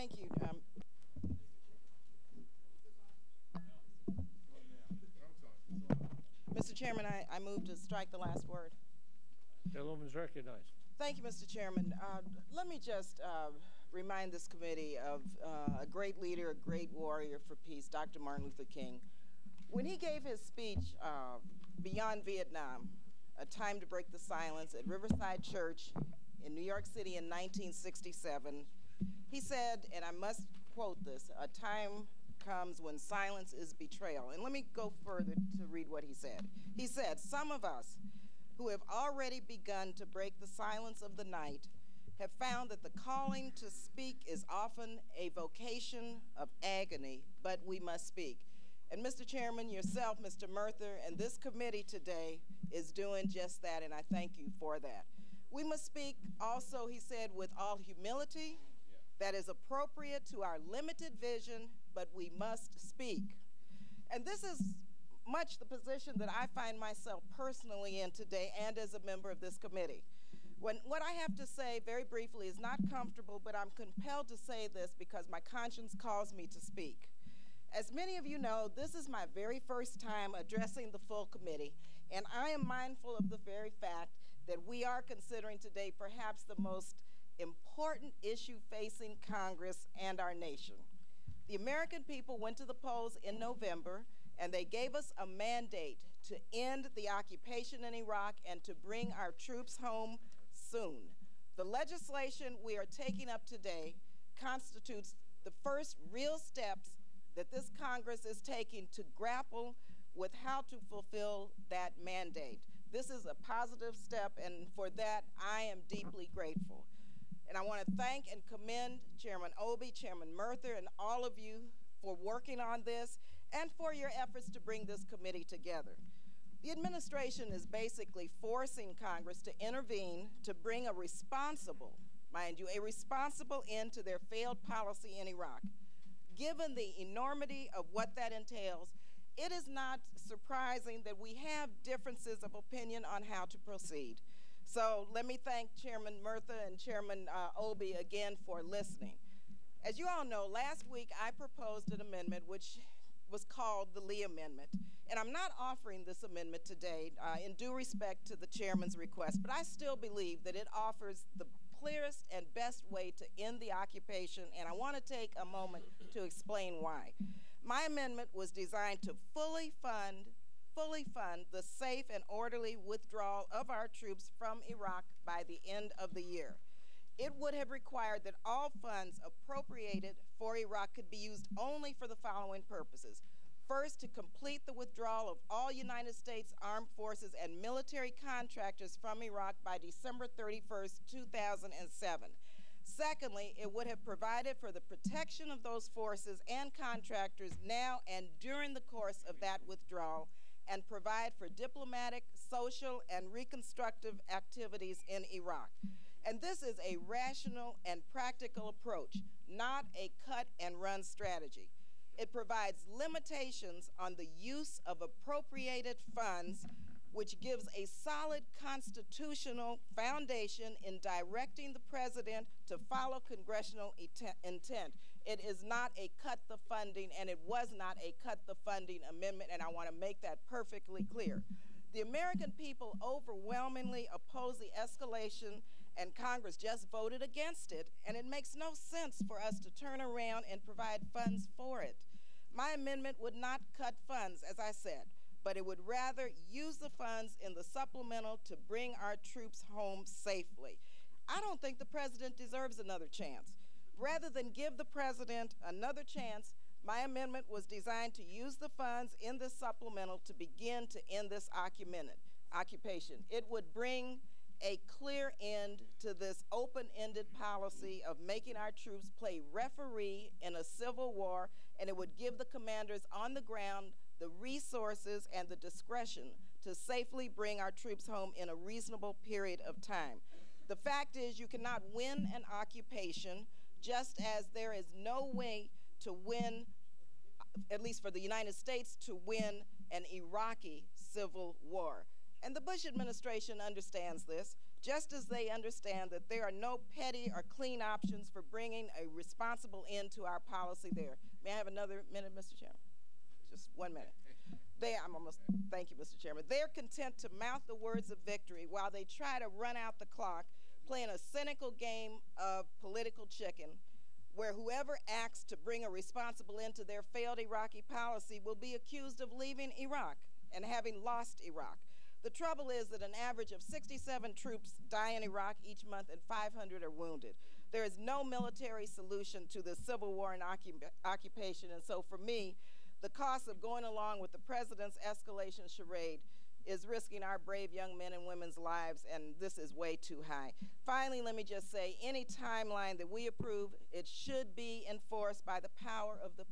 Thank you. Mr. Chairman, I move to strike the last word. Gentlewoman is recognized. Thank you, Mr. Chairman. Let me just remind this committee of a great leader, a great warrior for peace, Dr. Martin Luther King. When he gave his speech, Beyond Vietnam, A Time to Break the Silence at Riverside Church in New York City in 1967, he said, and I must quote this, "A time comes when silence is betrayal." And let me go further to read what he said. He said, "Some of us who have already begun to break the silence of the night have found that the calling to speak is often a vocation of agony, but we must speak." And Mr. Chairman, yourself, Mr. Murtha, and this committee today is doing just that, and I thank you for that. We must speak also, he said, with all humility that is appropriate to our limited vision, but we must speak. And this is much the position that I find myself personally in today and as a member of this committee. What I have to say very briefly is not comfortable, but I'm compelled to say this because my conscience calls me to speak. As many of you know, this is my very first time addressing the full committee, and I am mindful of the very fact that we are considering today perhaps the most important issue facing Congress and our nation. The American people went to the polls in November, and they gave us a mandate to end the occupation in Iraq and to bring our troops home soon. The legislation we are taking up today constitutes the first real steps that this Congress is taking to grapple with how to fulfill that mandate. This is a positive step, and for that, I am deeply grateful. And I want to thank and commend Chairman Obey, Chairman Murtha, and all of you for working on this and for your efforts to bring this committee together. The administration is basically forcing Congress to intervene to bring a responsible, mind you, a responsible end to their failed policy in Iraq. Given the enormity of what that entails, it is not surprising that we have differences of opinion on how to proceed. So let me thank Chairman Murtha and Chairman Obey again for listening. As you all know, last week I proposed an amendment which was called the Lee Amendment. And I'm not offering this amendment today in due respect to the chairman's request, but I still believe that it offers the clearest and best way to end the occupation, and I want to take a moment to explain why. My amendment was designed to fully fund the safe and orderly withdrawal of our troops from Iraq by the end of the year. It would have required that all funds appropriated for Iraq could be used only for the following purposes. First, to complete the withdrawal of all United States Armed Forces and military contractors from Iraq by December 31st, 2007. Secondly, it would have provided for the protection of those forces and contractors now and during the course of that withdrawal, and provide for diplomatic, social, and reconstructive activities in Iraq. And this is a rational and practical approach, not a cut-and-run strategy. It provides limitations on the use of appropriated funds, which gives a solid constitutional foundation in directing the president to follow congressional intent. It is not a cut the funding, and it was not a cut the funding amendment, and I want to make that perfectly clear. The American people overwhelmingly oppose the escalation, and Congress just voted against it, and it makes no sense for us to turn around and provide funds for it. My amendment would not cut funds, as I said, but it would rather use the funds in the supplemental to bring our troops home safely. I don't think the president deserves another chance. Rather than give the president another chance, my amendment was designed to use the funds in this supplemental to begin to end this occupation. It would bring a clear end to this open-ended policy of making our troops play referee in a civil war, and it would give the commanders on the ground the resources and the discretion to safely bring our troops home in a reasonable period of time. The fact is, you cannot win an occupation, just as there is no way to win, at least for the United States, to win an Iraqi civil war. And the Bush administration understands this. just as they understand that there are no petty or clean options for bringing a responsible end to our policy there. May I have another minute, Mr. Chairman? Just 1 minute. Thank you, Mr. Chairman. They're content to mouth the words of victory while they try to run out the clock, playing a cynical game of political chicken, where whoever acts to bring a responsible end to their failed Iraqi policy will be accused of leaving Iraq and having lost Iraq. The trouble is that an average of 67 troops die in Iraq each month and 500 are wounded. There is no military solution to the civil war and occupation, and so for me, the cost of going along with the president's escalation charade is risking our brave young men and women's lives, and this is way too high. Finally, let me just say, any timeline that we approve, it should be enforced by the power of the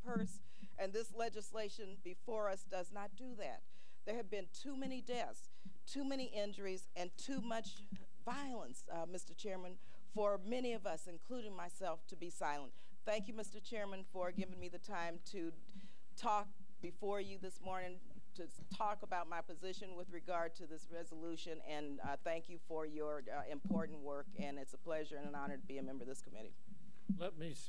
purse, and this legislation before us does not do that. There have been too many deaths, too many injuries, and too much violence, Mr. Chairman, for many of us, including myself, to be silent. Thank you, Mr. Chairman, for giving me the time to talk before you this morning, to talk about my position with regard to this resolution, and thank you for your important work, and it's a pleasure and an honor to be a member of this committee. Let me